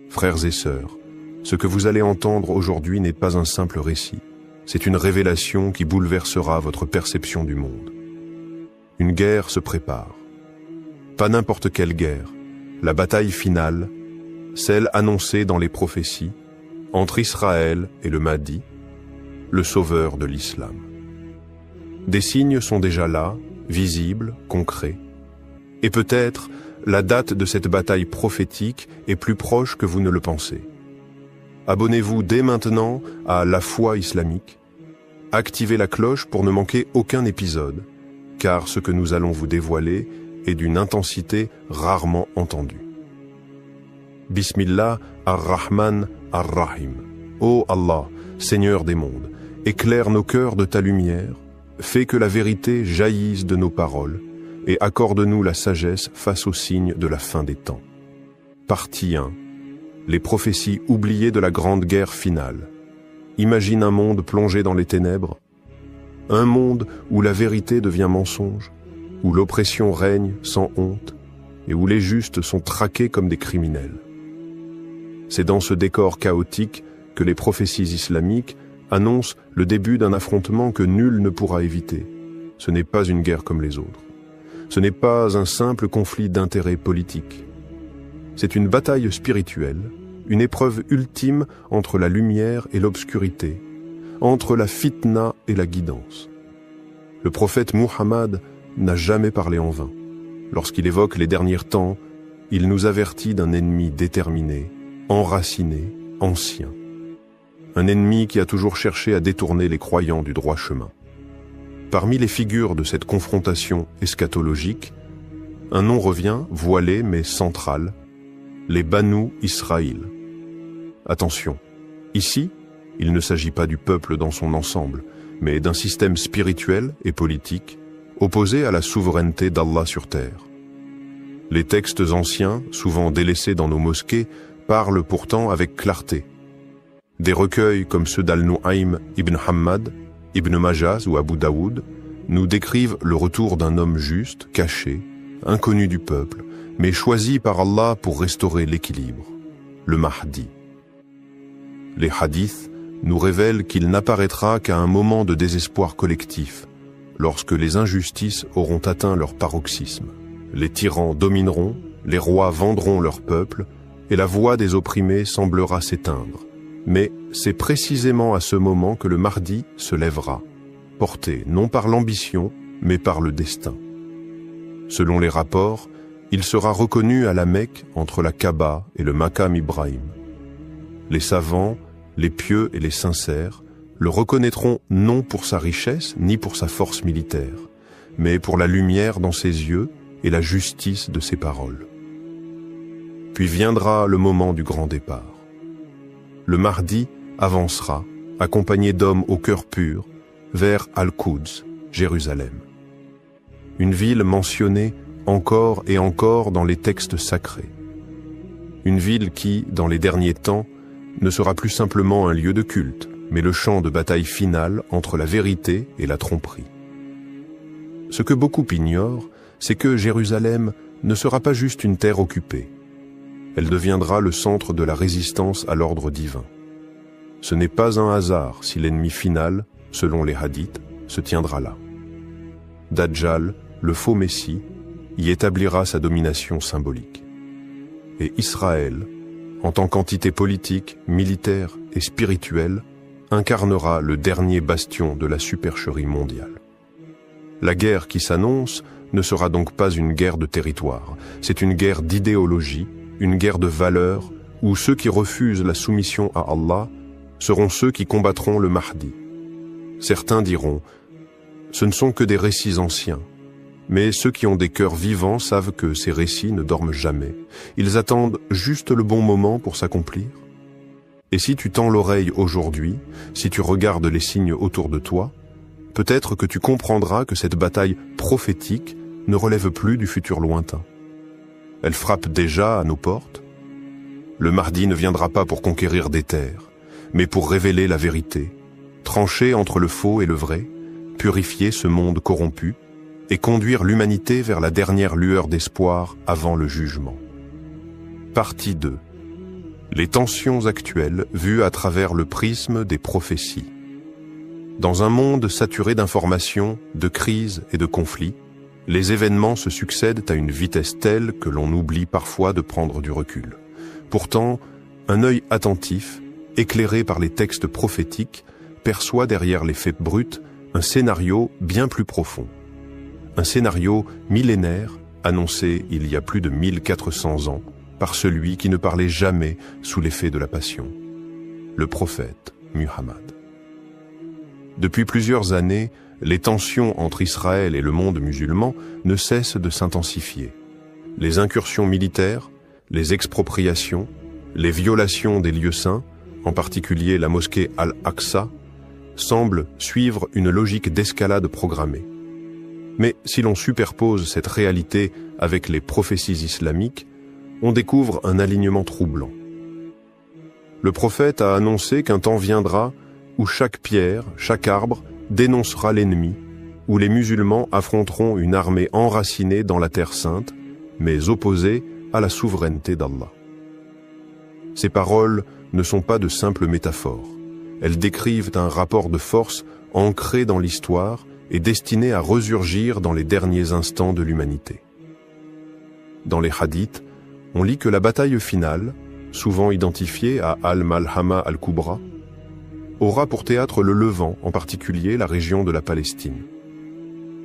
Frères et sœurs, ce que vous allez entendre aujourd'hui n'est pas un simple récit, c'est une révélation qui bouleversera votre perception du monde. Une guerre se prépare. Pas n'importe quelle guerre, la bataille finale, celle annoncée dans les prophéties, entre Israël et le Mahdi, le sauveur de l'islam. Des signes sont déjà là, visibles, concrets, et peut-être la date de cette bataille prophétique est plus proche que vous ne le pensez. Abonnez-vous dès maintenant à La Foi islamique. Activez la cloche pour ne manquer aucun épisode, car ce que nous allons vous dévoiler est d'une intensité rarement entendue. Bismillah ar-Rahman ar-Rahim. Ô Allah, Seigneur des mondes, éclaire nos cœurs de ta lumière, fais que la vérité jaillisse de nos paroles, et accorde-nous la sagesse face aux signes de la fin des temps. Partie 1. Les prophéties oubliées de la grande guerre finale. Imagine un monde plongé dans les ténèbres, un monde où la vérité devient mensonge, où l'oppression règne sans honte, et où les justes sont traqués comme des criminels. C'est dans ce décor chaotique que les prophéties islamiques annoncent le début d'un affrontement que nul ne pourra éviter. Ce n'est pas une guerre comme les autres. Ce n'est pas un simple conflit d'intérêts politiques. C'est une bataille spirituelle, une épreuve ultime entre la lumière et l'obscurité, entre la fitna et la guidance. Le prophète Muhammad n'a jamais parlé en vain. Lorsqu'il évoque les derniers temps, il nous avertit d'un ennemi déterminé, enraciné, ancien. Un ennemi qui a toujours cherché à détourner les croyants du droit chemin. Parmi les figures de cette confrontation eschatologique, un nom revient, voilé mais central, les Banu Israël. Attention, ici, il ne s'agit pas du peuple dans son ensemble, mais d'un système spirituel et politique opposé à la souveraineté d'Allah sur terre. Les textes anciens, souvent délaissés dans nos mosquées, parlent pourtant avec clarté. Des recueils comme ceux d'Al-Nu'aym ibn Hammad, Ibn Majaz ou Abu Daoud nous décrivent le retour d'un homme juste, caché, inconnu du peuple, mais choisi par Allah pour restaurer l'équilibre, le Mahdi. Les hadiths nous révèlent qu'il n'apparaîtra qu'à un moment de désespoir collectif, lorsque les injustices auront atteint leur paroxysme. Les tyrans domineront, les rois vendront leur peuple, et la voix des opprimés semblera s'éteindre. Mais c'est précisément à ce moment que le Mahdi se lèvera, porté non par l'ambition, mais par le destin. Selon les rapports, il sera reconnu à la Mecque entre la Kaaba et le Maqam Ibrahim. Les savants, les pieux et les sincères le reconnaîtront non pour sa richesse ni pour sa force militaire, mais pour la lumière dans ses yeux et la justice de ses paroles. Puis viendra le moment du grand départ. Le Mahdi avancera, accompagné d'hommes au cœur pur, vers Al-Quds, Jérusalem. Une ville mentionnée encore et encore dans les textes sacrés. Une ville qui, dans les derniers temps, ne sera plus simplement un lieu de culte, mais le champ de bataille finale entre la vérité et la tromperie. Ce que beaucoup ignorent, c'est que Jérusalem ne sera pas juste une terre occupée. Elle deviendra le centre de la résistance à l'ordre divin. Ce n'est pas un hasard si l'ennemi final, selon les hadiths, se tiendra là. Dajjal, le faux Messie, y établira sa domination symbolique. Et Israël, en tant qu'entité politique, militaire et spirituelle, incarnera le dernier bastion de la supercherie mondiale. La guerre qui s'annonce ne sera donc pas une guerre de territoire, c'est une guerre d'idéologie, une guerre de valeurs, où ceux qui refusent la soumission à Allah seront ceux qui combattront le Mahdi. Certains diront, ce ne sont que des récits anciens, mais ceux qui ont des cœurs vivants savent que ces récits ne dorment jamais. Ils attendent juste le bon moment pour s'accomplir. Et si tu tends l'oreille aujourd'hui, si tu regardes les signes autour de toi, peut-être que tu comprendras que cette bataille prophétique ne relève plus du futur lointain. Elle frappe déjà à nos portes. Le Mahdi ne viendra pas pour conquérir des terres, mais pour révéler la vérité, trancher entre le faux et le vrai, purifier ce monde corrompu et conduire l'humanité vers la dernière lueur d'espoir avant le jugement. Partie 2. Les tensions actuelles vues à travers le prisme des prophéties. Dans un monde saturé d'informations, de crises et de conflits, les événements se succèdent à une vitesse telle que l'on oublie parfois de prendre du recul. Pourtant, un œil attentif, éclairé par les textes prophétiques, perçoit derrière les faits bruts un scénario bien plus profond. Un scénario millénaire annoncé il y a plus de 1400 ans par celui qui ne parlait jamais sous l'effet de la passion, le prophète Muhammad. Depuis plusieurs années, les tensions entre Israël et le monde musulman ne cessent de s'intensifier. Les incursions militaires, les expropriations, les violations des lieux saints, en particulier la mosquée Al-Aqsa, semblent suivre une logique d'escalade programmée. Mais si l'on superpose cette réalité avec les prophéties islamiques, on découvre un alignement troublant. Le prophète a annoncé qu'un temps viendra où chaque pierre, chaque arbre dénoncera l'ennemi, où les musulmans affronteront une armée enracinée dans la terre sainte, mais opposée à la souveraineté d'Allah. Ces paroles ne sont pas de simples métaphores. Elles décrivent un rapport de force ancré dans l'histoire et destiné à resurgir dans les derniers instants de l'humanité. Dans les hadiths, on lit que la bataille finale, souvent identifiée à Al-Malhama al-Kubra, aura pour théâtre le Levant, en particulier la région de la Palestine.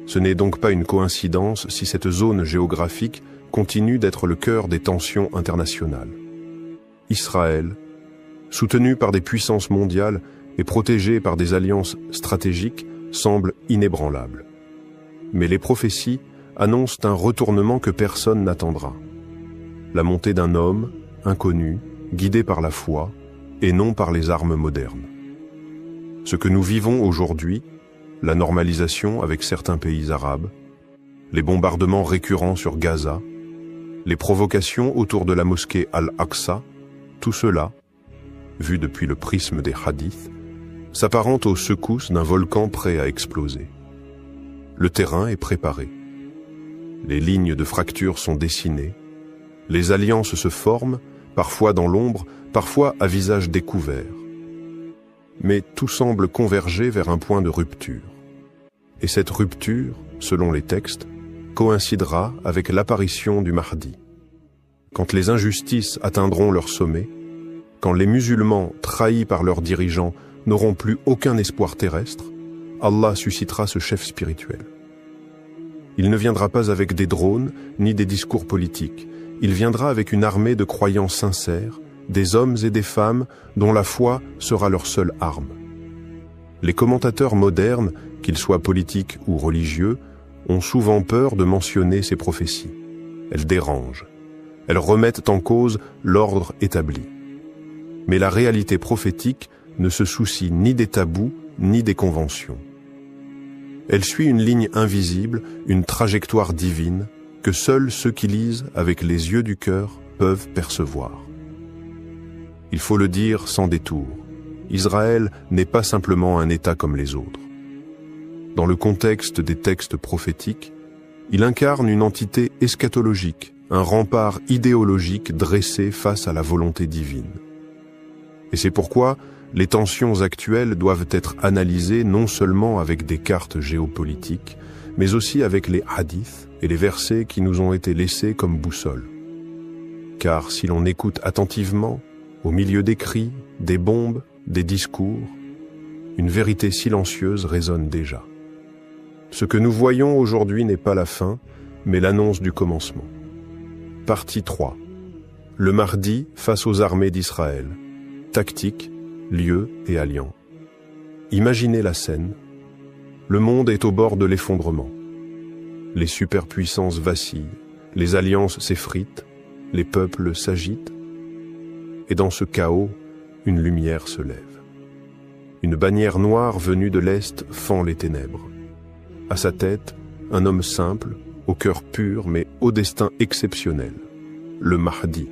Ce n'est donc pas une coïncidence si cette zone géographique continue d'être le cœur des tensions internationales. Israël, soutenu par des puissances mondiales et protégé par des alliances stratégiques, semble inébranlable. Mais les prophéties annoncent un retournement que personne n'attendra. La montée d'un homme, inconnu, guidé par la foi, et non par les armes modernes. Ce que nous vivons aujourd'hui, la normalisation avec certains pays arabes, les bombardements récurrents sur Gaza, les provocations autour de la mosquée Al-Aqsa, tout cela, vu depuis le prisme des hadiths, s'apparente aux secousses d'un volcan prêt à exploser. Le terrain est préparé. Les lignes de fracture sont dessinées. Les alliances se forment, parfois dans l'ombre, parfois à visage découvert. Mais tout semble converger vers un point de rupture. Et cette rupture, selon les textes, coïncidera avec l'apparition du Mahdi. Quand les injustices atteindront leur sommet, quand les musulmans, trahis par leurs dirigeants, n'auront plus aucun espoir terrestre, Allah suscitera ce chef spirituel. Il ne viendra pas avec des drones ni des discours politiques. Il viendra avec une armée de croyants sincères, des hommes et des femmes dont la foi sera leur seule arme. Les commentateurs modernes, qu'ils soient politiques ou religieux, ont souvent peur de mentionner ces prophéties. Elles dérangent. Elles remettent en cause l'ordre établi. Mais la réalité prophétique ne se soucie ni des tabous ni des conventions. Elle suit une ligne invisible, une trajectoire divine, que seuls ceux qui lisent avec les yeux du cœur peuvent percevoir. Il faut le dire sans détour, Israël n'est pas simplement un État comme les autres. Dans le contexte des textes prophétiques, il incarne une entité eschatologique, un rempart idéologique dressé face à la volonté divine. Et c'est pourquoi les tensions actuelles doivent être analysées non seulement avec des cartes géopolitiques, mais aussi avec les hadiths et les versets qui nous ont été laissés comme boussole. Car si l'on écoute attentivement, au milieu des cris, des bombes, des discours, une vérité silencieuse résonne déjà. Ce que nous voyons aujourd'hui n'est pas la fin, mais l'annonce du commencement. Partie 3. Le Mahdi face aux armées d'Israël. Tactique, lieu et alliant. Imaginez la scène. Le monde est au bord de l'effondrement. Les superpuissances vacillent, les alliances s'effritent, les peuples s'agitent. Et dans ce chaos, une lumière se lève. Une bannière noire venue de l'Est fend les ténèbres. À sa tête, un homme simple, au cœur pur mais au destin exceptionnel, le Mahdi.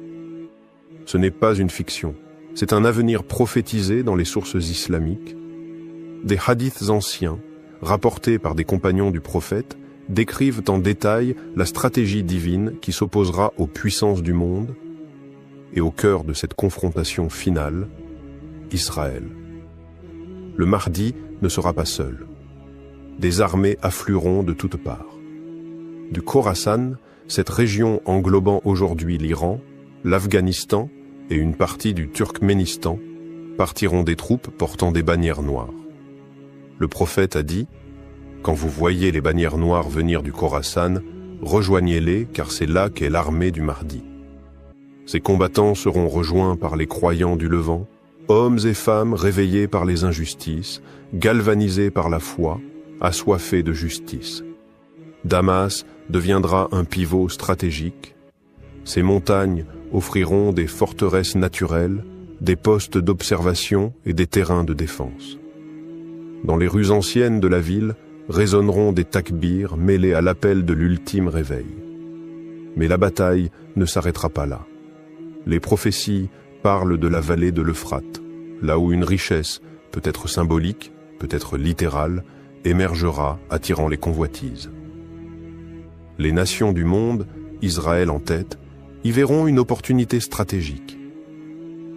Ce n'est pas une fiction, c'est un avenir prophétisé dans les sources islamiques. Des hadiths anciens, rapportés par des compagnons du prophète, décrivent en détail la stratégie divine qui s'opposera aux puissances du monde et au cœur de cette confrontation finale, Israël. Le Mahdi ne sera pas seul. Des armées afflueront de toutes parts. Du Khorasan, cette région englobant aujourd'hui l'Iran, l'Afghanistan et une partie du Turkménistan, partiront des troupes portant des bannières noires. Le prophète a dit « Quand vous voyez les bannières noires venir du Khorasan, rejoignez-les car c'est là qu'est l'armée du Mahdi. » Ces combattants seront rejoints par les croyants du Levant, hommes et femmes réveillés par les injustices, galvanisés par la foi, assoiffés de justice. Damas deviendra un pivot stratégique. Ces montagnes offriront des forteresses naturelles, des postes d'observation et des terrains de défense. Dans les rues anciennes de la ville résonneront des takbirs mêlés à l'appel de l'ultime réveil. Mais la bataille ne s'arrêtera pas là. Les prophéties parlent de la vallée de l'Euphrate, là où une richesse, peut-être symbolique, peut-être littérale, émergera attirant les convoitises. Les nations du monde, Israël en tête, y verront une opportunité stratégique.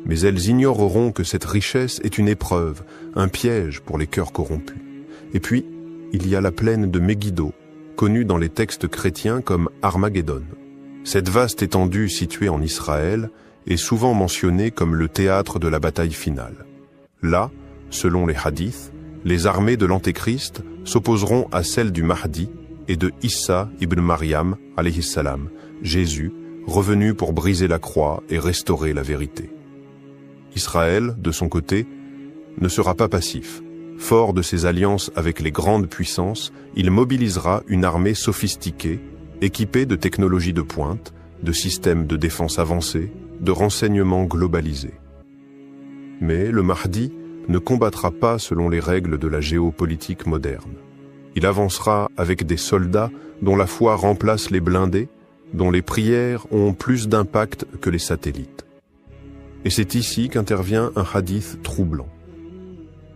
Mais elles ignoreront que cette richesse est une épreuve, un piège pour les cœurs corrompus. Et puis, il y a la plaine de Megiddo, connue dans les textes chrétiens comme Armageddon. Cette vaste étendue située en Israël est souvent mentionnée comme le théâtre de la bataille finale. Là, selon les hadiths, les armées de l'Antéchrist s'opposeront à celles du Mahdi et de Issa ibn Maryam, alayhi salam, Jésus, revenu pour briser la croix et restaurer la vérité. Israël, de son côté, ne sera pas passif. Fort de ses alliances avec les grandes puissances, il mobilisera une armée sophistiquée, équipée de technologies de pointe, de systèmes de défense avancés, de renseignements globalisés. Mais le Mahdi ne combattra pas selon les règles de la géopolitique moderne. Il avancera avec des soldats dont la foi remplace les blindés, dont les prières ont plus d'impact que les satellites. Et c'est ici qu'intervient un hadith troublant.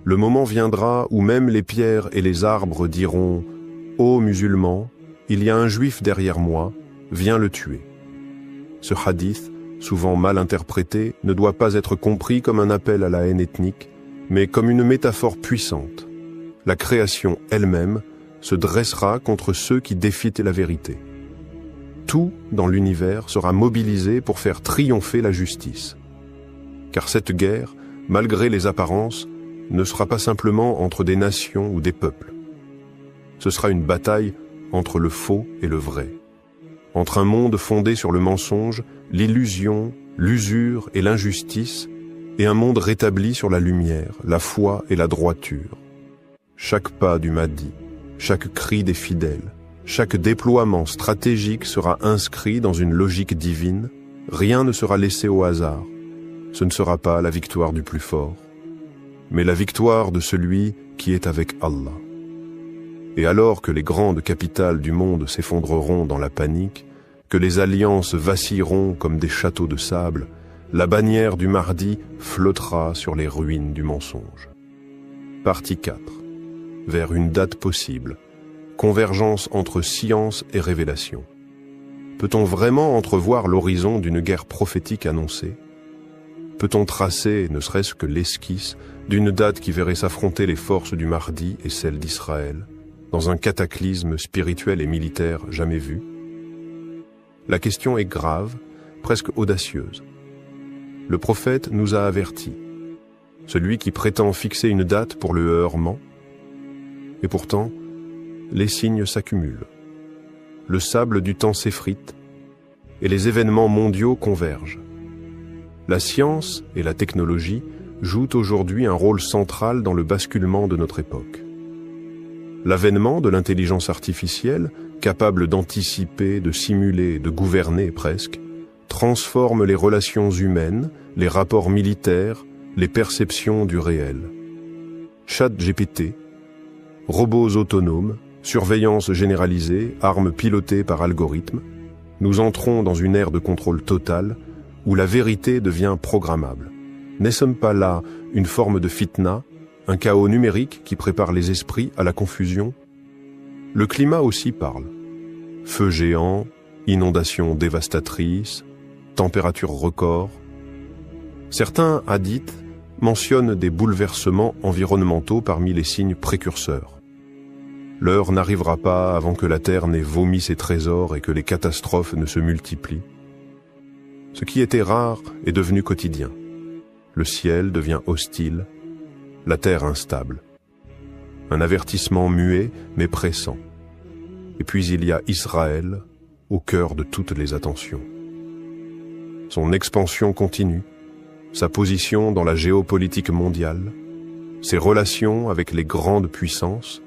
Le moment viendra où même les pierres et les arbres diront « Ô musulmans, il y a un juif derrière moi, viens le tuer ». Ce hadith, souvent mal interprété, ne doit pas être compris comme un appel à la haine ethnique, mais comme une métaphore puissante. La création elle-même se dressera contre ceux qui défient la vérité. Tout dans l'univers sera mobilisé pour faire triompher la justice. Car cette guerre, malgré les apparences, ne sera pas simplement entre des nations ou des peuples. Ce sera une bataille entre le faux et le vrai, entre un monde fondé sur le mensonge, l'illusion, l'usure et l'injustice, et un monde rétabli sur la lumière, la foi et la droiture. Chaque pas du Mahdi, chaque cri des fidèles, chaque déploiement stratégique sera inscrit dans une logique divine, rien ne sera laissé au hasard. Ce ne sera pas la victoire du plus fort, mais la victoire de celui qui est avec Allah. Et alors que les grandes capitales du monde s'effondreront dans la panique, que les alliances vacilleront comme des châteaux de sable, la bannière du Mahdi flottera sur les ruines du mensonge. Partie 4. Vers une date possible. Convergence entre science et révélation. Peut-on vraiment entrevoir l'horizon d'une guerre prophétique annoncée ? Peut-on tracer, ne serait-ce que l'esquisse, d'une date qui verrait s'affronter les forces du Mahdi et celles d'Israël, dans un cataclysme spirituel et militaire jamais vu? La question est grave, presque audacieuse. Le prophète nous a avertis. Celui qui prétend fixer une date pour le heurement. Et pourtant, les signes s'accumulent. Le sable du temps s'effrite et les événements mondiaux convergent. La science et la technologie jouent aujourd'hui un rôle central dans le basculement de notre époque. L'avènement de l'intelligence artificielle, capable d'anticiper, de simuler, de gouverner presque, transforme les relations humaines, les rapports militaires, les perceptions du réel. ChatGPT, robots autonomes, surveillance généralisée, armes pilotées par algorithmes, nous entrons dans une ère de contrôle total où la vérité devient programmable. N'est-ce pas là une forme de fitna, un chaos numérique qui prépare les esprits à la confusion? Le climat aussi parle. Feux géants, inondations dévastatrices, températures records, Certains hadiths mentionnent des bouleversements environnementaux parmi les signes précurseurs. L'heure n'arrivera pas avant que la terre n'ait vomi ses trésors et que les catastrophes ne se multiplient. Ce qui était rare est devenu quotidien. Le ciel devient hostile, la terre instable. Un avertissement muet mais pressant. Et puis il y a Israël au cœur de toutes les attentions. Son expansion continue, sa position dans la géopolitique mondiale, ses relations avec les grandes puissances,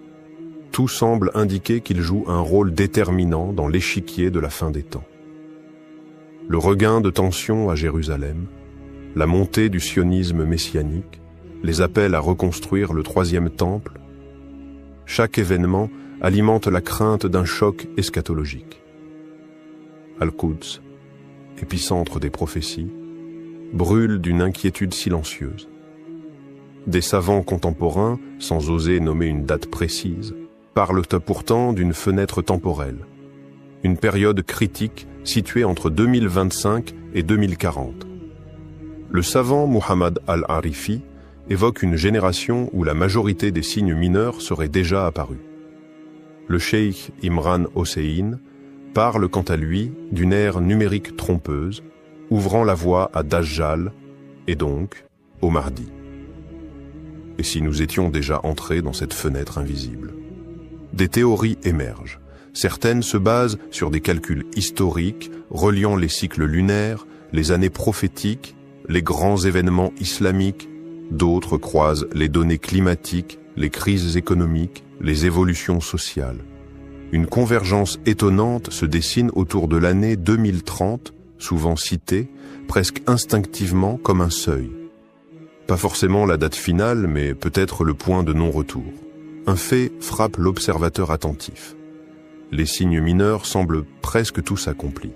tout semble indiquer qu'il joue un rôle déterminant dans l'échiquier de la fin des temps. Le regain de tension à Jérusalem, la montée du sionisme messianique, les appels à reconstruire le troisième temple, chaque événement alimente la crainte d'un choc eschatologique. Al-Quds, épicentre des prophéties, brûle d'une inquiétude silencieuse. Des savants contemporains, sans oser nommer une date précise, parlent pourtant d'une fenêtre temporelle, une période critique située entre 2025 et 2040. Le savant Muhammad al-Arifi évoque une génération où la majorité des signes mineurs seraient déjà apparus. Le cheikh Imran Hossein parle quant à lui d'une ère numérique trompeuse, ouvrant la voie à Dajjal et donc au Mahdi. Et si nous étions déjà entrés dans cette fenêtre invisible? Des théories émergent. Certaines se basent sur des calculs historiques reliant les cycles lunaires, les années prophétiques, les grands événements islamiques. D'autres croisent les données climatiques, les crises économiques, les évolutions sociales. Une convergence étonnante se dessine autour de l'année 2030, souvent citée, presque instinctivement comme un seuil. Pas forcément la date finale, mais peut-être le point de non-retour. Un fait frappe l'observateur attentif. Les signes mineurs semblent presque tous accomplis.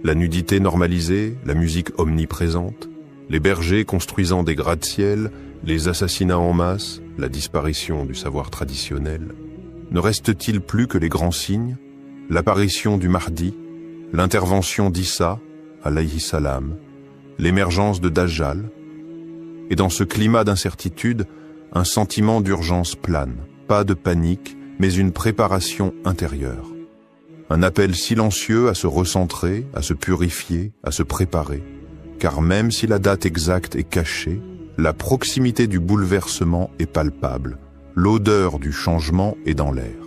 La nudité normalisée, la musique omniprésente, les bergers construisant des gratte-ciel, les assassinats en masse, la disparition du savoir traditionnel. Ne reste-t-il plus que les grands signes, l'apparition du Mahdi, l'intervention d'Issa, alayhi salam, l'émergence de Dajjal? Et dans ce climat d'incertitude, un sentiment d'urgence plane, pas de panique, mais une préparation intérieure. Un appel silencieux à se recentrer, à se purifier, à se préparer. Car même si la date exacte est cachée, la proximité du bouleversement est palpable. L'odeur du changement est dans l'air.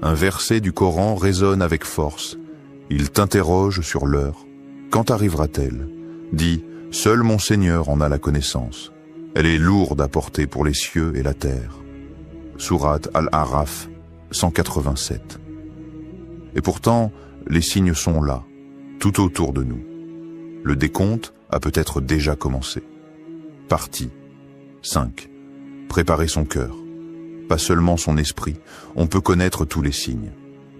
Un verset du Coran résonne avec force. Il t'interroge sur l'heure. Quand arrivera-t-elle? Dis, seul mon Seigneur en a la connaissance. Elle est lourde à porter pour les cieux et la terre. Sourate Al-Araf 187. Et pourtant, les signes sont là, tout autour de nous. Le décompte a peut-être déjà commencé. Partie 5. Préparer son cœur. Pas seulement son esprit, on peut connaître tous les signes.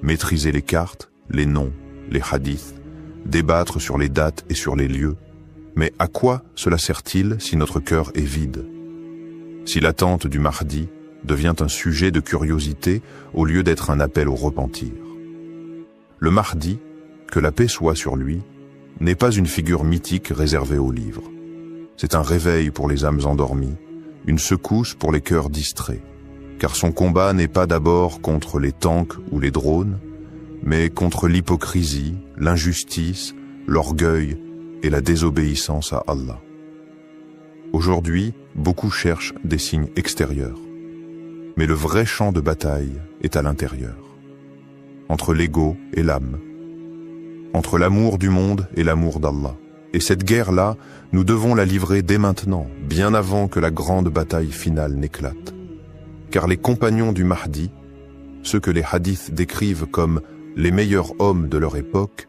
Maîtriser les cartes, les noms, les hadiths, débattre sur les dates et sur les lieux. Mais à quoi cela sert-il si notre cœur est vide? Si l'attente du Mahdi devient un sujet de curiosité au lieu d'être un appel au repentir. Le Mahdi, que la paix soit sur lui, n'est pas une figure mythique réservée aux livres. C'est un réveil pour les âmes endormies, une secousse pour les cœurs distraits, car son combat n'est pas d'abord contre les tanks ou les drones, mais contre l'hypocrisie, l'injustice, l'orgueil et la désobéissance à Allah. Aujourd'hui, beaucoup cherchent des signes extérieurs, mais le vrai champ de bataille est à l'intérieur, entre l'ego et l'âme, entre l'amour du monde et l'amour d'Allah. Et cette guerre-là, nous devons la livrer dès maintenant, bien avant que la grande bataille finale n'éclate. Car les compagnons du Mahdi, ceux que les hadiths décrivent comme les meilleurs hommes de leur époque,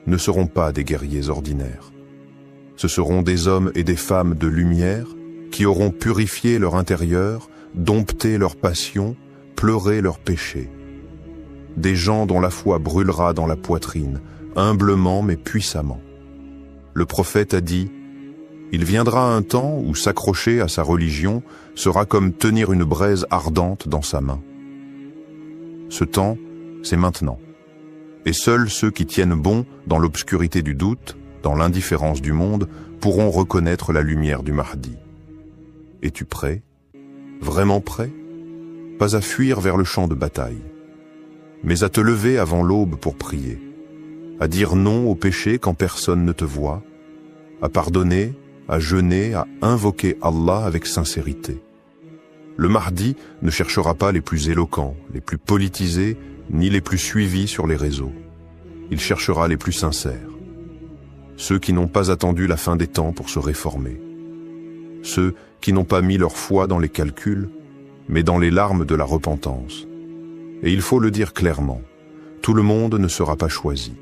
ne seront pas des guerriers ordinaires. Ce seront des hommes et des femmes de lumière qui auront purifié leur intérieur, dompté leurs passions, pleuré leurs péchés. Des gens dont la foi brûlera dans la poitrine, humblement mais puissamment. Le prophète a dit « Il viendra un temps où s'accrocher à sa religion sera comme tenir une braise ardente dans sa main. » Ce temps, c'est maintenant. Et seuls ceux qui tiennent bon dans l'obscurité du doute, dans l'indifférence du monde, pourront reconnaître la lumière du Mahdi. Es-tu prêt? Vraiment prêt? Pas à fuir vers le champ de bataille, mais à te lever avant l'aube pour prier, à dire non au péché quand personne ne te voit, à pardonner, à jeûner, à invoquer Allah avec sincérité. Le Mahdi ne cherchera pas les plus éloquents, les plus politisés, ni les plus suivis sur les réseaux. Il cherchera les plus sincères. Ceux qui n'ont pas attendu la fin des temps pour se réformer. Ceux qui n'ont pas mis leur foi dans les calculs, mais dans les larmes de la repentance. Et il faut le dire clairement, tout le monde ne sera pas choisi.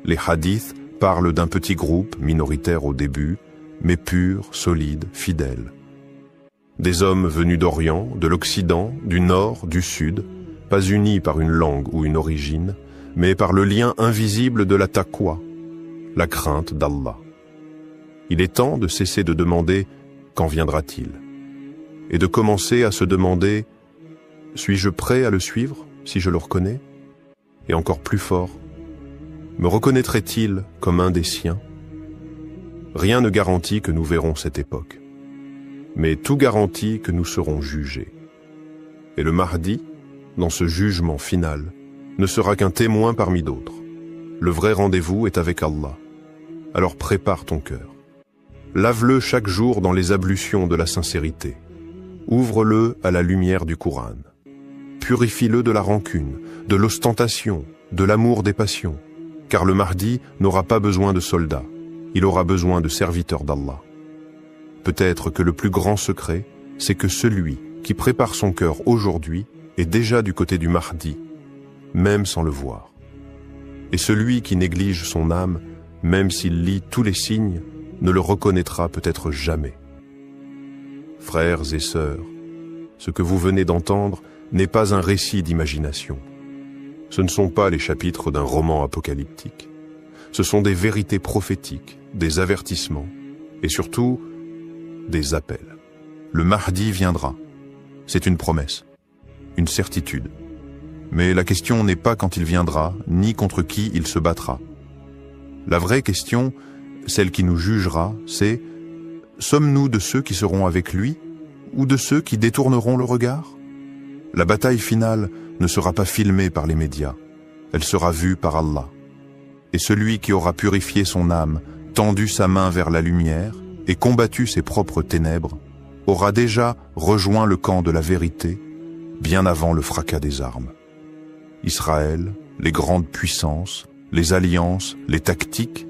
Les hadiths parlent d'un petit groupe, minoritaire au début, mais pur, solide, fidèle. Des hommes venus d'Orient, de l'Occident, du Nord, du Sud, pas unis par une langue ou une origine, mais par le lien invisible de la taqwa, la crainte d'Allah. Il est temps de cesser de demander « quand viendra-t-il » et de commencer à se demander « suis-je prêt à le suivre si je le reconnais ?» Et encore plus fort, me reconnaîtrait-il comme un des siens? Rien ne garantit que nous verrons cette époque, mais tout garantit que nous serons jugés. Et le Mahdi, dans ce jugement final, ne sera qu'un témoin parmi d'autres. Le vrai rendez-vous est avec Allah. Alors prépare ton cœur. Lave-le chaque jour dans les ablutions de la sincérité. Ouvre-le à la lumière du Coran. Purifie-le de la rancune, de l'ostentation, de l'amour des passions, car le Mahdi n'aura pas besoin de soldats, il aura besoin de serviteurs d'Allah. Peut-être que le plus grand secret, c'est que celui qui prépare son cœur aujourd'hui est déjà du côté du Mahdi, même sans le voir. Et celui qui néglige son âme, même s'il lit tous les signes, ne le reconnaîtra peut-être jamais. Frères et sœurs, ce que vous venez d'entendre n'est pas un récit d'imagination. Ce ne sont pas les chapitres d'un roman apocalyptique. Ce sont des vérités prophétiques, des avertissements et surtout des appels. Le Mahdi viendra. C'est une promesse, une certitude. Mais la question n'est pas quand il viendra, ni contre qui il se battra. La vraie question, celle qui nous jugera, c'est « sommes-nous de ceux qui seront avec lui ou de ceux qui détourneront le regard ?» La bataille finale ne sera pas filmée par les médias, elle sera vue par Allah. Et celui qui aura purifié son âme, tendu sa main vers la lumière et combattu ses propres ténèbres, aura déjà rejoint le camp de la vérité, bien avant le fracas des armes. Israël, les grandes puissances, les alliances, les tactiques,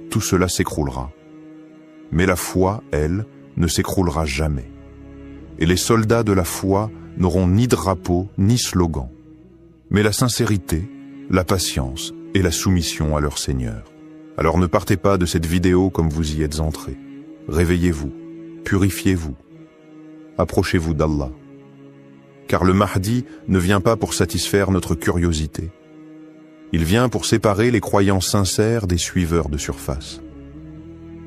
tout cela s'écroulera. Mais la foi, elle, ne s'écroulera jamais. Et les soldats de la foi n'auront ni drapeau, ni slogan, mais la sincérité, la patience et la soumission à leur Seigneur. Alors ne partez pas de cette vidéo comme vous y êtes entrés. Réveillez-vous, purifiez-vous, approchez-vous d'Allah. Car le Mahdi ne vient pas pour satisfaire notre curiosité. Il vient pour séparer les croyants sincères des suiveurs de surface.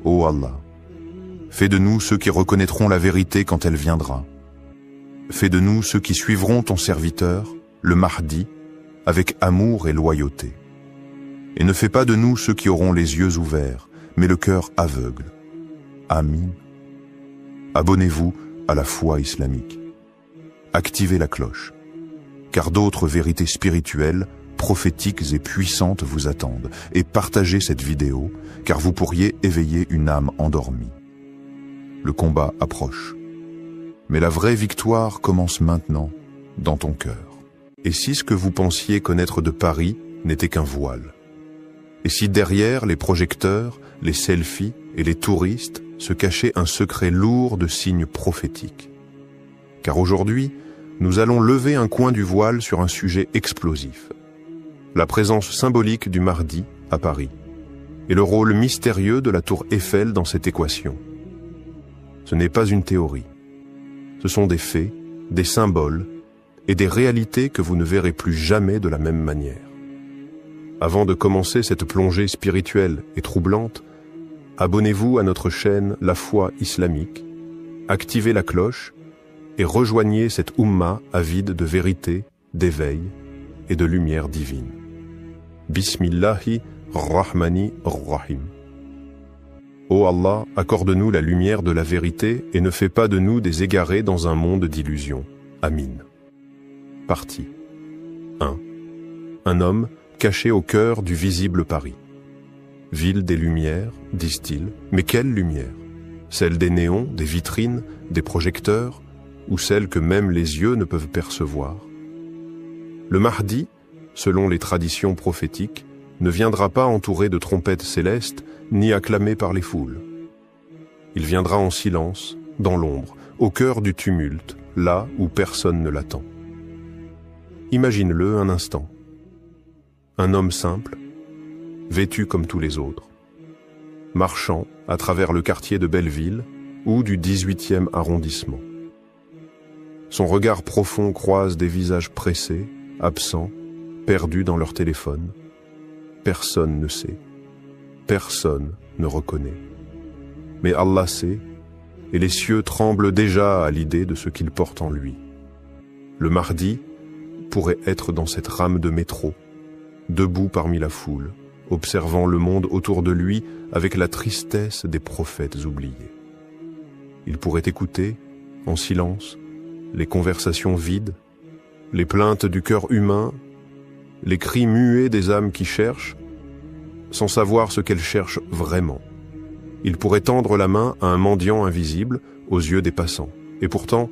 Ô Allah, fais de nous ceux qui reconnaîtront la vérité quand elle viendra. Fais de nous ceux qui suivront ton serviteur, le Mahdi, avec amour et loyauté. Et ne fais pas de nous ceux qui auront les yeux ouverts, mais le cœur aveugle. Amin. Abonnez-vous à la foi islamique. Activez la cloche, car d'autres vérités spirituelles, prophétiques et puissantes vous attendent. Et partagez cette vidéo, car vous pourriez éveiller une âme endormie. Le combat approche. Mais la vraie victoire commence maintenant, dans ton cœur. Et si ce que vous pensiez connaître de Paris n'était qu'un voile? Et si derrière les projecteurs, les selfies et les touristes se cachait un secret lourd de signes prophétiques? Car aujourd'hui, nous allons lever un coin du voile sur un sujet explosif. La présence symbolique du Mahdi à Paris et le rôle mystérieux de la tour Eiffel dans cette équation. Ce n'est pas une théorie. Ce sont des faits, des symboles et des réalités que vous ne verrez plus jamais de la même manière. Avant de commencer cette plongée spirituelle et troublante, abonnez-vous à notre chaîne La Foi Islamique, activez la cloche et rejoignez cette Oumma avide de vérité, d'éveil et de lumière divine. Bismillahi Rahmani Rahim. Ô Allah, accorde-nous la lumière de la vérité et ne fais pas de nous des égarés dans un monde d'illusions. Amin. Partie 1. Un homme caché au cœur du visible Paris. Ville des lumières, disent-ils, mais quelle lumière? Celle des néons, des vitrines, des projecteurs, ou celle que même les yeux ne peuvent percevoir? Le Mahdi, selon les traditions prophétiques, ne viendra pas entouré de trompettes célestes, ni acclamé par les foules. Il viendra en silence, dans l'ombre, au cœur du tumulte, là où personne ne l'attend. Imagine-le un instant. Un homme simple, vêtu comme tous les autres, marchant à travers le quartier de Belleville ou du 18e arrondissement. Son regard profond croise des visages pressés, absents, perdus dans leur téléphone. Personne ne sait. Personne ne reconnaît. Mais Allah sait, et les cieux tremblent déjà à l'idée de ce qu'il porte en lui. Le Mahdi pourrait être dans cette rame de métro, debout parmi la foule, observant le monde autour de lui avec la tristesse des prophètes oubliés. Il pourrait écouter, en silence, les conversations vides, les plaintes du cœur humain, les cris muets des âmes qui cherchent, sans savoir ce qu'elles cherchent vraiment. Il pourrait tendre la main à un mendiant invisible aux yeux des passants. Et pourtant,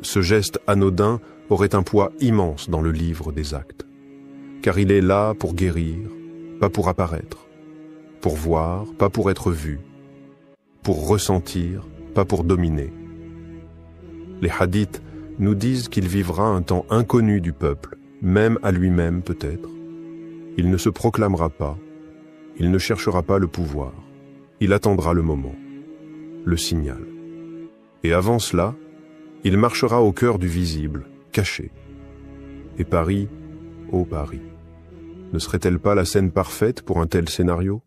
ce geste anodin aurait un poids immense dans le livre des actes. Car il est là pour guérir, pas pour apparaître, pour voir, pas pour être vu, pour ressentir, pas pour dominer. Les hadiths nous disent qu'il vivra un temps inconnu du peuple, même à lui-même peut-être. Il ne se proclamera pas, il ne cherchera pas le pouvoir, il attendra le moment, le signal. Et avant cela, il marchera au cœur du visible, caché. Et Paris, ô Paris, ne serait-elle pas la scène parfaite pour un tel scénario?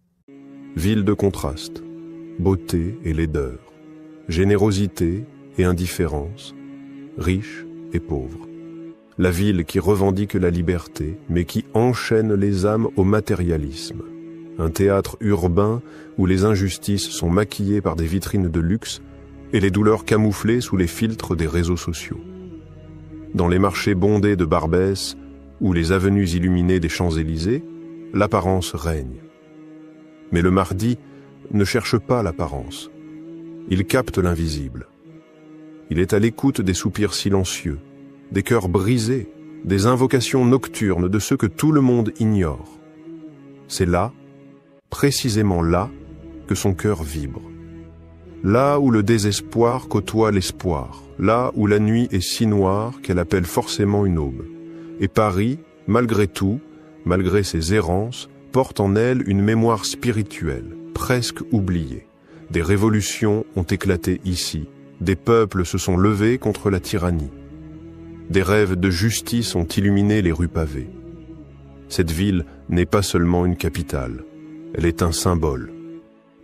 Ville de contraste, beauté et laideur, générosité et indifférence, riche et pauvre. La ville qui revendique la liberté, mais qui enchaîne les âmes au matérialisme. Un théâtre urbain où les injustices sont maquillées par des vitrines de luxe et les douleurs camouflées sous les filtres des réseaux sociaux. Dans les marchés bondés de Barbès ou les avenues illuminées des Champs-Élysées, l'apparence règne. Mais le Mahdi ne cherche pas l'apparence. Il capte l'invisible. Il est à l'écoute des soupirs silencieux, des cœurs brisés, des invocations nocturnes de ceux que tout le monde ignore. C'est là, précisément là, que son cœur vibre. Là où le désespoir côtoie l'espoir, là où la nuit est si noire qu'elle appelle forcément une aube. Et Paris, malgré tout, malgré ses errances, porte en elle une mémoire spirituelle, presque oubliée. Des révolutions ont éclaté ici, des peuples se sont levés contre la tyrannie. Des rêves de justice ont illuminé les rues pavées. Cette ville n'est pas seulement une capitale, elle est un symbole.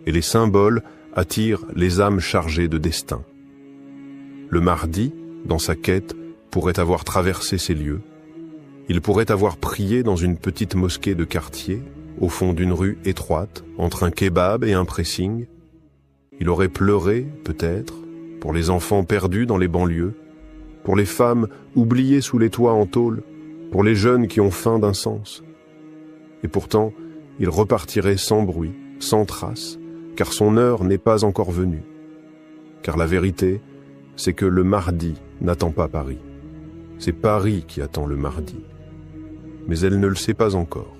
Et les symboles attirent les âmes chargées de destin. Le Mahdi, dans sa quête, pourrait avoir traversé ces lieux. Il pourrait avoir prié dans une petite mosquée de quartier, au fond d'une rue étroite, entre un kebab et un pressing. Il aurait pleuré, peut-être, pour les enfants perdus dans les banlieues, pour les femmes oubliées sous les toits en tôle, pour les jeunes qui ont faim d'un sens. Et pourtant, il repartirait sans bruit, sans trace, car son heure n'est pas encore venue. Car la vérité, c'est que le Mahdi n'attend pas Paris. C'est Paris qui attend le Mahdi. Mais elle ne le sait pas encore.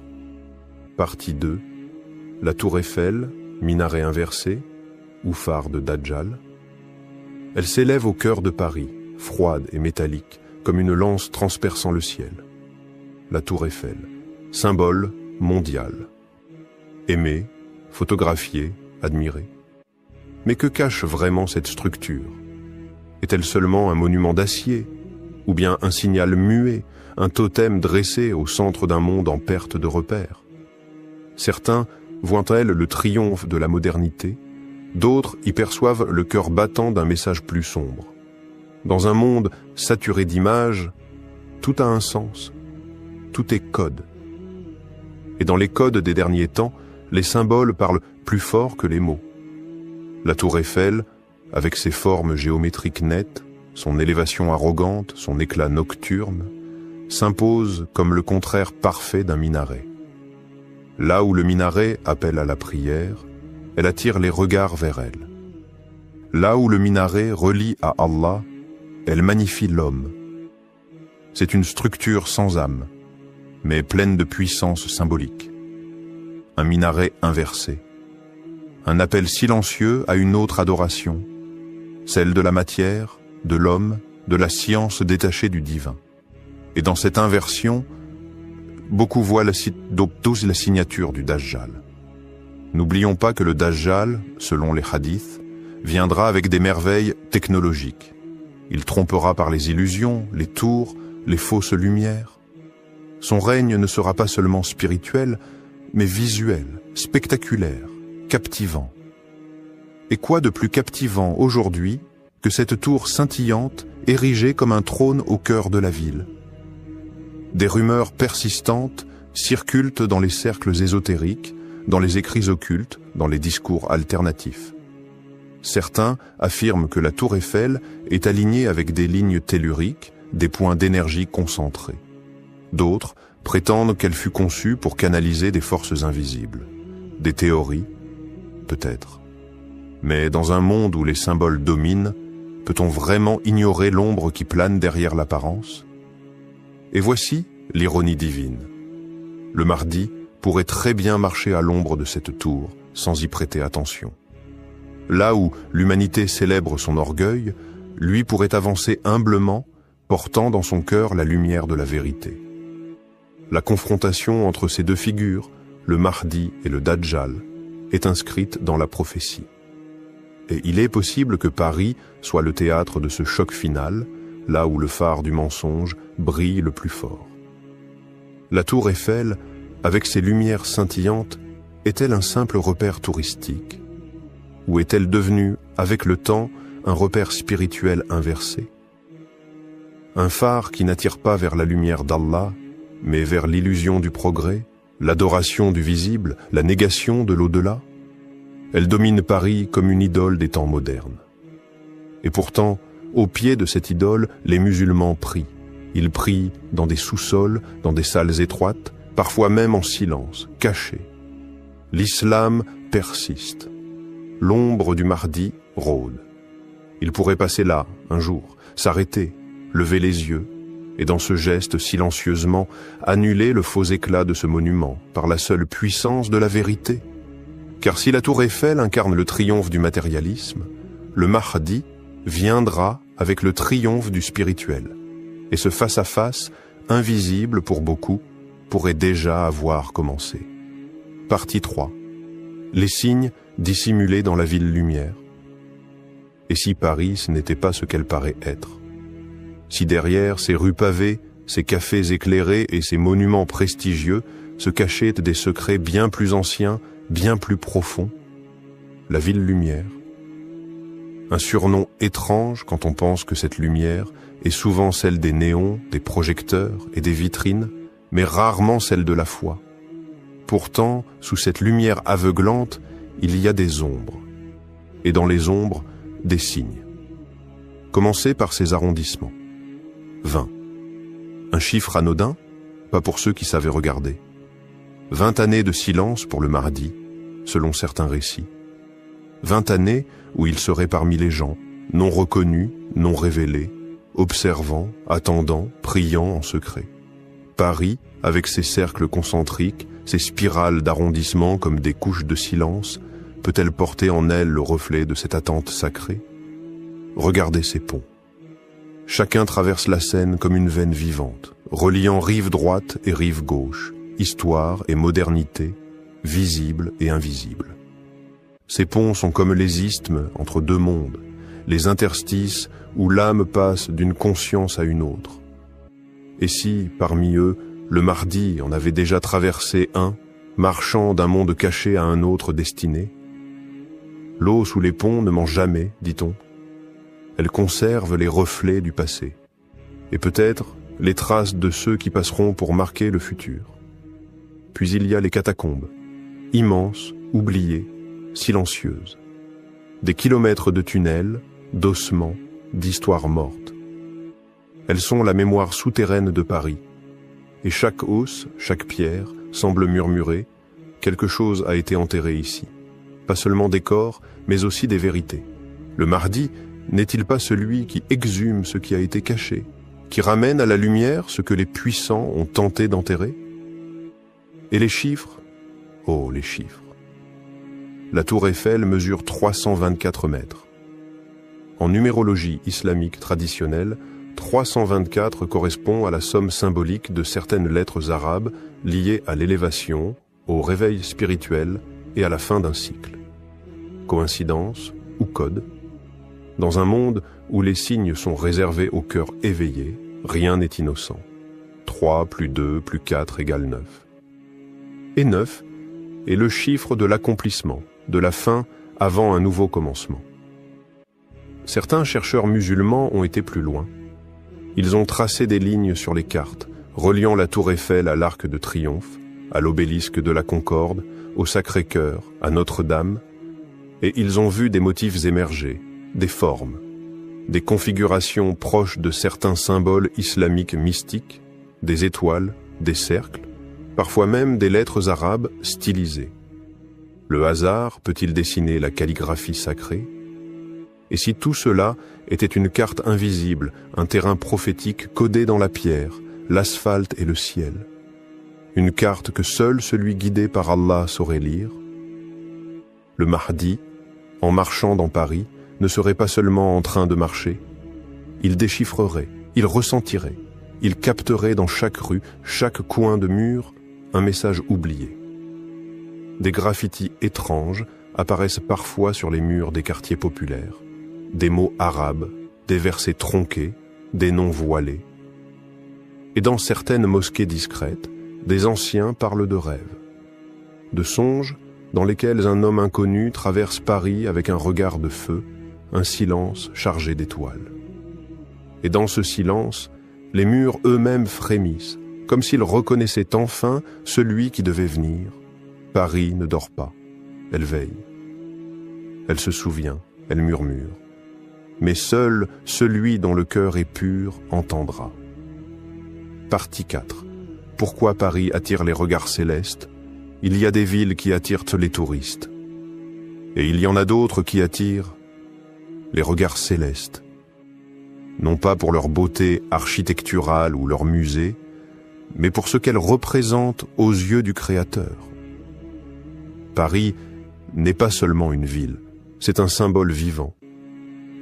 Partie 2, la tour Eiffel, minaret inversé, ou phare de Dajjal. Elle s'élève au cœur de Paris, froide et métallique, comme une lance transperçant le ciel. La tour Eiffel, symbole mondial. Aimé, photographié, admiré. Mais que cache vraiment cette structure? Est-elle seulement un monument d'acier? Ou bien un signal muet, un totem dressé au centre d'un monde en perte de repères? Certains voient en elle le triomphe de la modernité, d'autres y perçoivent le cœur battant d'un message plus sombre. Dans un monde saturé d'images, tout a un sens, tout est code. Et dans les codes des derniers temps, les symboles parlent plus fort que les mots. La tour Eiffel, avec ses formes géométriques nettes, son élévation arrogante, son éclat nocturne, s'impose comme le contraire parfait d'un minaret. Là où le minaret appelle à la prière, elle attire les regards vers elle. Là où le minaret relie à Allah, elle magnifie l'homme. C'est une structure sans âme, mais pleine de puissance symbolique. Un minaret inversé. Un appel silencieux à une autre adoration, celle de la matière, de l'homme, de la science détachée du divin. Et dans cette inversion, beaucoup voient la signature du Dajjal. N'oublions pas que le Dajjal, selon les hadiths, viendra avec des merveilles technologiques. Il trompera par les illusions, les tours, les fausses lumières. Son règne ne sera pas seulement spirituel, mais visuel, spectaculaire, captivant. Et quoi de plus captivant aujourd'hui que cette tour scintillante érigée comme un trône au cœur de la ville? Des rumeurs persistantes circulent dans les cercles ésotériques, dans les écrits occultes, dans les discours alternatifs. Certains affirment que la tour Eiffel est alignée avec des lignes telluriques, des points d'énergie concentrés. D'autres prétendent qu'elle fut conçue pour canaliser des forces invisibles. Des théories, peut-être. Mais dans un monde où les symboles dominent, peut-on vraiment ignorer l'ombre qui plane derrière l'apparence? Et voici l'ironie divine. Le Mahdi pourrait très bien marcher à l'ombre de cette tour, sans y prêter attention. Là où l'humanité célèbre son orgueil, lui pourrait avancer humblement, portant dans son cœur la lumière de la vérité. La confrontation entre ces deux figures, le Mahdi et le Dajjal, est inscrite dans la prophétie. Et il est possible que Paris soit le théâtre de ce choc final, là où le phare du mensonge brille le plus fort. La tour Eiffel, avec ses lumières scintillantes, est-elle un simple repère touristique? Ou est-elle devenue, avec le temps, un repère spirituel inversé? Un phare qui n'attire pas vers la lumière d'Allah, mais vers l'illusion du progrès, l'adoration du visible, la négation de l'au-delà? Elle domine Paris comme une idole des temps modernes. Et pourtant, au pied de cette idole, les musulmans prient. Ils prient dans des sous-sols, dans des salles étroites, parfois même en silence, cachés. L'islam persiste. L'ombre du Mahdi rôde. Il pourrait passer là, un jour, s'arrêter, lever les yeux, et dans ce geste silencieusement, annuler le faux éclat de ce monument par la seule puissance de la vérité. Car si la tour Eiffel incarne le triomphe du matérialisme, le Mahdi viendra avec le triomphe du spirituel. Et ce face-à-face, invisible pour beaucoup, pourrait déjà avoir commencé. Partie 3. Les signes dissimulés dans la ville lumière. Et si Paris n'était pas ce qu'elle paraît être? Si derrière ces rues pavées, ces cafés éclairés et ces monuments prestigieux se cachaient des secrets bien plus anciens, bien plus profonds? La ville lumière. Un surnom étrange quand on pense que cette lumière est souvent celle des néons, des projecteurs et des vitrines, mais rarement celle de la foi. Pourtant, sous cette lumière aveuglante, il y a des ombres. Et dans les ombres, des signes. Commencez par ces arrondissements. 20. Un chiffre anodin, pas pour ceux qui savaient regarder. 20 années de silence pour le Mahdi, selon certains récits. 20 années où il serait parmi les gens, non reconnus, non révélés, observant, attendant, priant en secret. Paris, avec ses cercles concentriques, ses spirales d'arrondissement comme des couches de silence, peut-elle porter en elle le reflet de cette attente sacrée? Regardez ces ponts. Chacun traverse la Seine comme une veine vivante, reliant rive droite et rive gauche, histoire et modernité, visible et invisible. Ces ponts sont comme les isthmes entre deux mondes, les interstices où l'âme passe d'une conscience à une autre. Et si, parmi eux, le Mahdi en avait déjà traversé un, marchant d'un monde caché à un autre destiné? L'eau sous les ponts ne ment jamais, dit-on. Elle conserve les reflets du passé, et peut-être les traces de ceux qui passeront pour marquer le futur. Puis il y a les catacombes, immenses, oubliées, silencieuses. des kilomètres de tunnels, d'ossements, d'histoires mortes. Elles sont la mémoire souterraine de Paris. Et chaque os, chaque pierre, semble murmurer « Quelque chose a été enterré ici ». Pas seulement des corps, mais aussi des vérités. Le Mahdi n'est-il pas celui qui exhume ce qui a été caché, qui ramène à la lumière ce que les puissants ont tenté d'enterrer? Et les chiffres? Oh, les chiffres! La tour Eiffel mesure 324 mètres. En numérologie islamique traditionnelle, 324 correspond à la somme symbolique de certaines lettres arabes liées à l'élévation, au réveil spirituel et à la fin d'un cycle. Coïncidence ou code? Dans un monde où les signes sont réservés au cœur éveillé, rien n'est innocent. 3 plus 2 plus 4 égale 9. Et 9 est le chiffre de l'accomplissement, de la fin avant un nouveau commencement. Certains chercheurs musulmans ont été plus loin. Ils ont tracé des lignes sur les cartes, reliant la tour Eiffel à l'Arc de Triomphe, à l'obélisque de la Concorde, au Sacré-Cœur, à Notre-Dame, et ils ont vu des motifs émerger, des formes, des configurations proches de certains symboles islamiques mystiques, des étoiles, des cercles, parfois même des lettres arabes stylisées. Le hasard peut-il dessiner la calligraphie sacrée? Et si tout cela était une carte invisible, un terrain prophétique codé dans la pierre, l'asphalte et le ciel? Une carte que seul celui guidé par Allah saurait lire? Le Mahdi, en marchant dans Paris, ne serait pas seulement en train de marcher. Il déchiffrerait, il ressentirait, il capterait dans chaque rue, chaque coin de mur, un message oublié. Des graffitis étranges apparaissent parfois sur les murs des quartiers populaires. Des mots arabes, des versets tronqués, des noms voilés. Et dans certaines mosquées discrètes, des anciens parlent de rêves, de songes dans lesquels un homme inconnu traverse Paris avec un regard de feu, un silence chargé d'étoiles. Et dans ce silence, les murs eux-mêmes frémissent, comme s'ils reconnaissaient enfin celui qui devait venir. Paris ne dort pas, elle veille. Elle se souvient, elle murmure. Mais seul celui dont le cœur est pur entendra. Partie 4. Pourquoi Paris attire les regards célestes? Il y a des villes qui attirent les touristes. Et il y en a d'autres qui attirent les regards célestes. Non pas pour leur beauté architecturale ou leur musée, mais pour ce qu'elles représentent aux yeux du Créateur. Paris n'est pas seulement une ville, c'est un symbole vivant.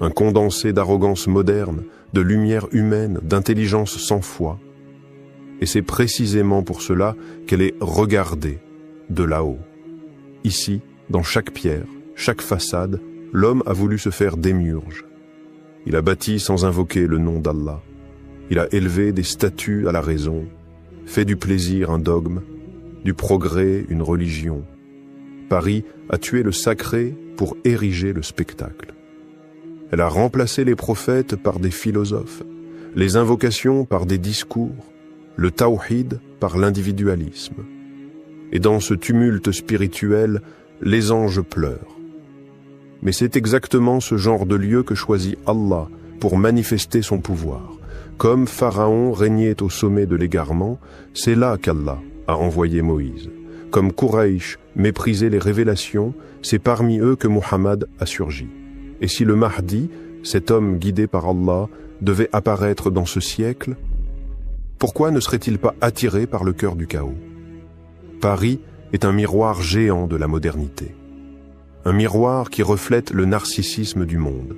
Un condensé d'arrogance moderne, de lumière humaine, d'intelligence sans foi. Et c'est précisément pour cela qu'elle est regardée de là-haut. Ici, dans chaque pierre, chaque façade, l'homme a voulu se faire démiurge. Il a bâti sans invoquer le nom d'Allah. Il a élevé des statues à la raison, fait du plaisir un dogme, du progrès une religion. Paris a tué le sacré pour ériger le spectacle. Elle a remplacé les prophètes par des philosophes, les invocations par des discours, le tawhid par l'individualisme. Et dans ce tumulte spirituel, les anges pleurent. Mais c'est exactement ce genre de lieu que choisit Allah pour manifester son pouvoir. Comme Pharaon régnait au sommet de l'égarement, c'est là qu'Allah a envoyé Moïse. Comme Quraysh méprisait les révélations, c'est parmi eux que Muhammad a surgi. Et si le Mahdi, cet homme guidé par Allah, devait apparaître dans ce siècle, pourquoi ne serait-il pas attiré par le cœur du chaos? Paris est un miroir géant de la modernité. Un miroir qui reflète le narcissisme du monde.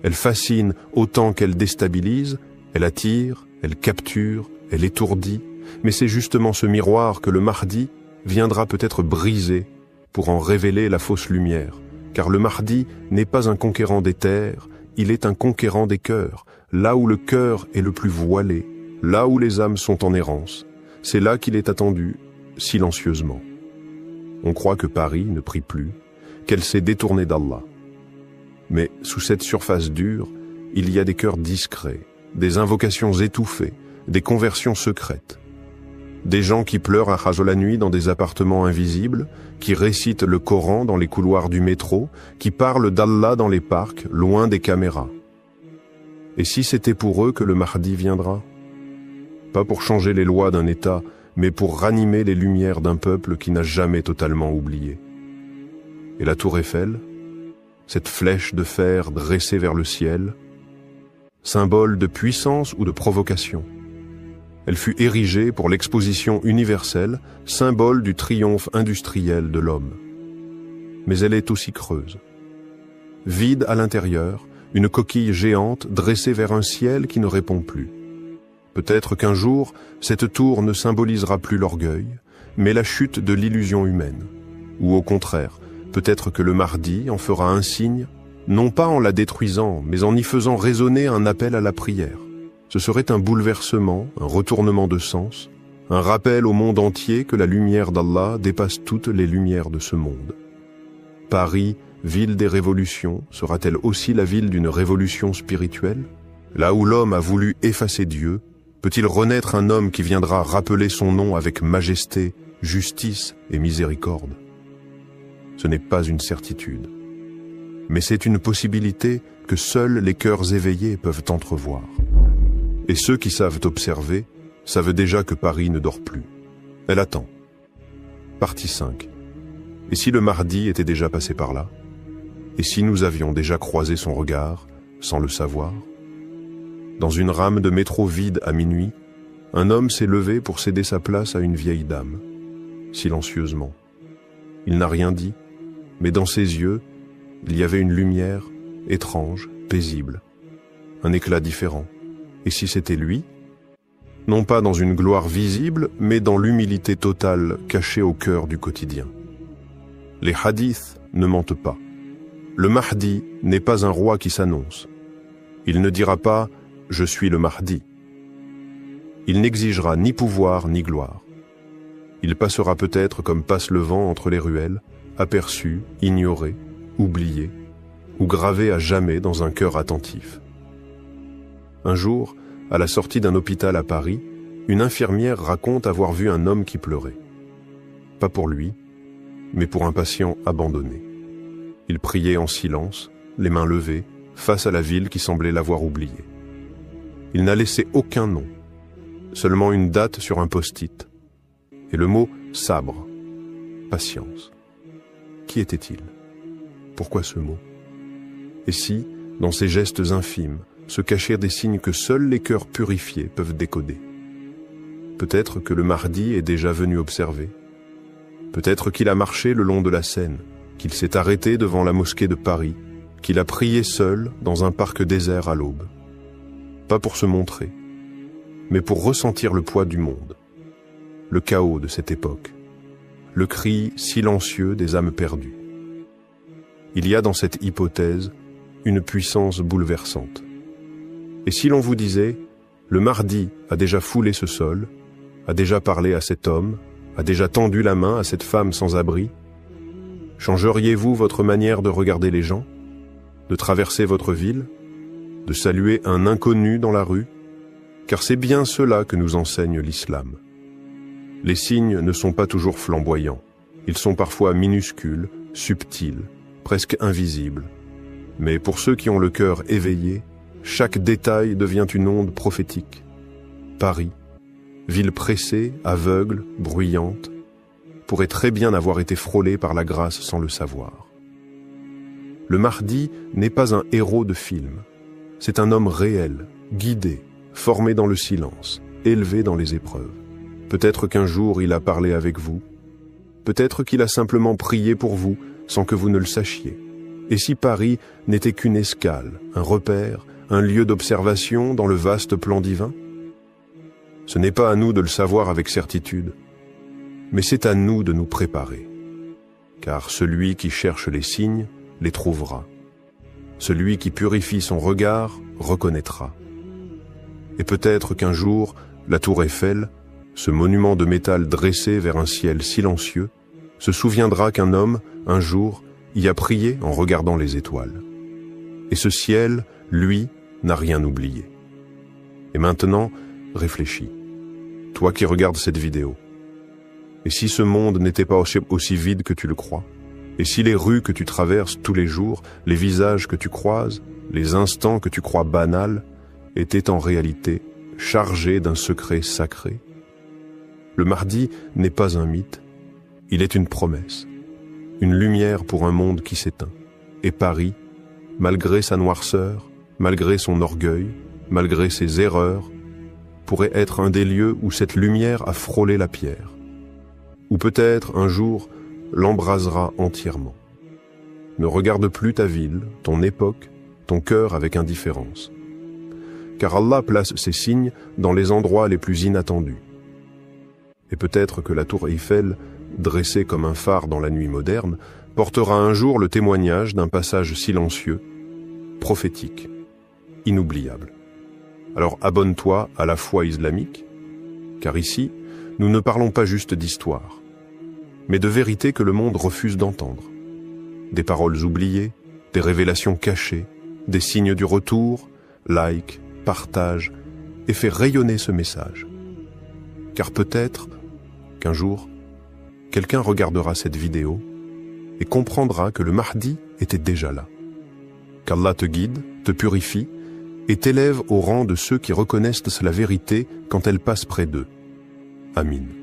Elle fascine autant qu'elle déstabilise, elle attire, elle capture, elle étourdit, mais c'est justement ce miroir que le Mahdi viendra peut-être briser pour en révéler la fausse lumière. Car le Mahdi n'est pas un conquérant des terres, il est un conquérant des cœurs. Là où le cœur est le plus voilé, là où les âmes sont en errance, c'est là qu'il est attendu, silencieusement. On croit que Paris ne prie plus, qu'elle s'est détournée d'Allah. Mais sous cette surface dure, il y a des cœurs discrets, des invocations étouffées, des conversions secrètes. des gens qui pleurent à Khajol la nuit dans des appartements invisibles, qui récitent le Coran dans les couloirs du métro, qui parlent d'Allah dans les parcs, loin des caméras. Et si c'était pour eux que le Mahdi viendra? Pas pour changer les lois d'un État, mais pour ranimer les lumières d'un peuple qui n'a jamais totalement oublié. Et la tour Eiffel, cette flèche de fer dressée vers le ciel, symbole de puissance ou de provocation. Elle fut érigée pour l'exposition universelle, symbole du triomphe industriel de l'homme. Mais elle est aussi creuse. Vide à l'intérieur, une coquille géante dressée vers un ciel qui ne répond plus. Peut-être qu'un jour, cette tour ne symbolisera plus l'orgueil, mais la chute de l'illusion humaine. Ou au contraire, peut-être que le Mahdi en fera un signe, non pas en la détruisant, mais en y faisant résonner un appel à la prière. Ce serait un bouleversement, un retournement de sens, un rappel au monde entier que la lumière d'Allah dépasse toutes les lumières de ce monde. Paris, ville des révolutions, sera-t-elle aussi la ville d'une révolution spirituelle? Là où l'homme a voulu effacer Dieu, peut-il renaître un homme qui viendra rappeler son nom avec majesté, justice et miséricorde? Ce n'est pas une certitude, mais c'est une possibilité que seuls les cœurs éveillés peuvent entrevoir. Et ceux qui savent observer savent déjà que Paris ne dort plus. Elle attend. Partie 5. Et si le Mahdi était déjà passé par là? Et si nous avions déjà croisé son regard, sans le savoir? Dans une rame de métro vide à minuit, un homme s'est levé pour céder sa place à une vieille dame, silencieusement. Il n'a rien dit, mais dans ses yeux, il y avait une lumière étrange, paisible, un éclat différent. Et si c'était lui? Non pas dans une gloire visible, mais dans l'humilité totale cachée au cœur du quotidien. Les hadiths ne mentent pas. Le Mahdi n'est pas un roi qui s'annonce. Il ne dira pas « Je suis le Mahdi ». Il n'exigera ni pouvoir ni gloire. Il passera peut-être comme passe le vent entre les ruelles, aperçu, ignoré, oublié, ou gravé à jamais dans un cœur attentif. Un jour, à la sortie d'un hôpital à Paris, une infirmière raconte avoir vu un homme qui pleurait. Pas pour lui, mais pour un patient abandonné. Il priait en silence, les mains levées, face à la ville qui semblait l'avoir oublié. Il n'a laissé aucun nom, seulement une date sur un post-it, et le mot « sabre », patience. Qui était-il? Pourquoi ce mot? Et si, dans ces gestes infimes, se cachaient des signes que seuls les cœurs purifiés peuvent décoder? Peut-être que le Mahdi est déjà venu observer. Peut-être qu'il a marché le long de la Seine, qu'il s'est arrêté devant la mosquée de Paris, qu'il a prié seul dans un parc désert à l'aube. Pas pour se montrer, mais pour ressentir le poids du monde, le chaos de cette époque, le cri silencieux des âmes perdues. Il y a dans cette hypothèse une puissance bouleversante. Et si l'on vous disait, le Mahdi a déjà foulé ce sol, a déjà parlé à cet homme, a déjà tendu la main à cette femme sans abri, changeriez-vous votre manière de regarder les gens, de traverser votre ville, de saluer un inconnu dans la rue? Car c'est bien cela que nous enseigne l'islam. Les signes ne sont pas toujours flamboyants, ils sont parfois minuscules, subtils, presque invisibles. Mais pour ceux qui ont le cœur éveillé, chaque détail devient une onde prophétique. Paris, ville pressée, aveugle, bruyante, pourrait très bien avoir été frôlée par la grâce sans le savoir. Le Mahdi n'est pas un héros de film. C'est un homme réel, guidé, formé dans le silence, élevé dans les épreuves. Peut-être qu'un jour il a parlé avec vous. Peut-être qu'il a simplement prié pour vous sans que vous ne le sachiez. Et si Paris n'était qu'une escale, un repère, un lieu d'observation dans le vaste plan divin? Ce n'est pas à nous de le savoir avec certitude, mais c'est à nous de nous préparer. Car celui qui cherche les signes les trouvera. Celui qui purifie son regard reconnaîtra. Et peut-être qu'un jour, la tour Eiffel, ce monument de métal dressé vers un ciel silencieux, se souviendra qu'un homme, un jour, y a prié en regardant les étoiles. Et ce ciel, lui, n'a rien oublié. Et maintenant, réfléchis. toi qui regardes cette vidéo. Et si ce monde n'était pas aussi vide que tu le crois? Et si les rues que tu traverses tous les jours, les visages que tu croises, les instants que tu crois banals, étaient en réalité chargés d'un secret sacré? Le Mahdi n'est pas un mythe, il est une promesse, une lumière pour un monde qui s'éteint. Et Paris, malgré sa noirceur, malgré son orgueil, malgré ses erreurs, pourrait être un des lieux où cette lumière a frôlé la pierre, ou peut-être un jour l'embrasera entièrement. Ne regarde plus ta ville, ton époque, ton cœur avec indifférence. Car Allah place ses signes dans les endroits les plus inattendus. Et peut-être que la tour Eiffel, dressée comme un phare dans la nuit moderne, portera un jour le témoignage d'un passage silencieux, prophétique, inoubliable. Alors abonne-toi à la foi islamique, car ici, nous ne parlons pas juste d'histoire, mais de vérités que le monde refuse d'entendre. Des paroles oubliées, des révélations cachées, des signes du retour, like, partage, et fais rayonner ce message. Car peut-être qu'un jour, quelqu'un regardera cette vidéo et comprendra que le Mahdi était déjà là. Qu'Allah te guide, te purifie et t'élève au rang de ceux qui reconnaissent la vérité quand elle passe près d'eux. Amin.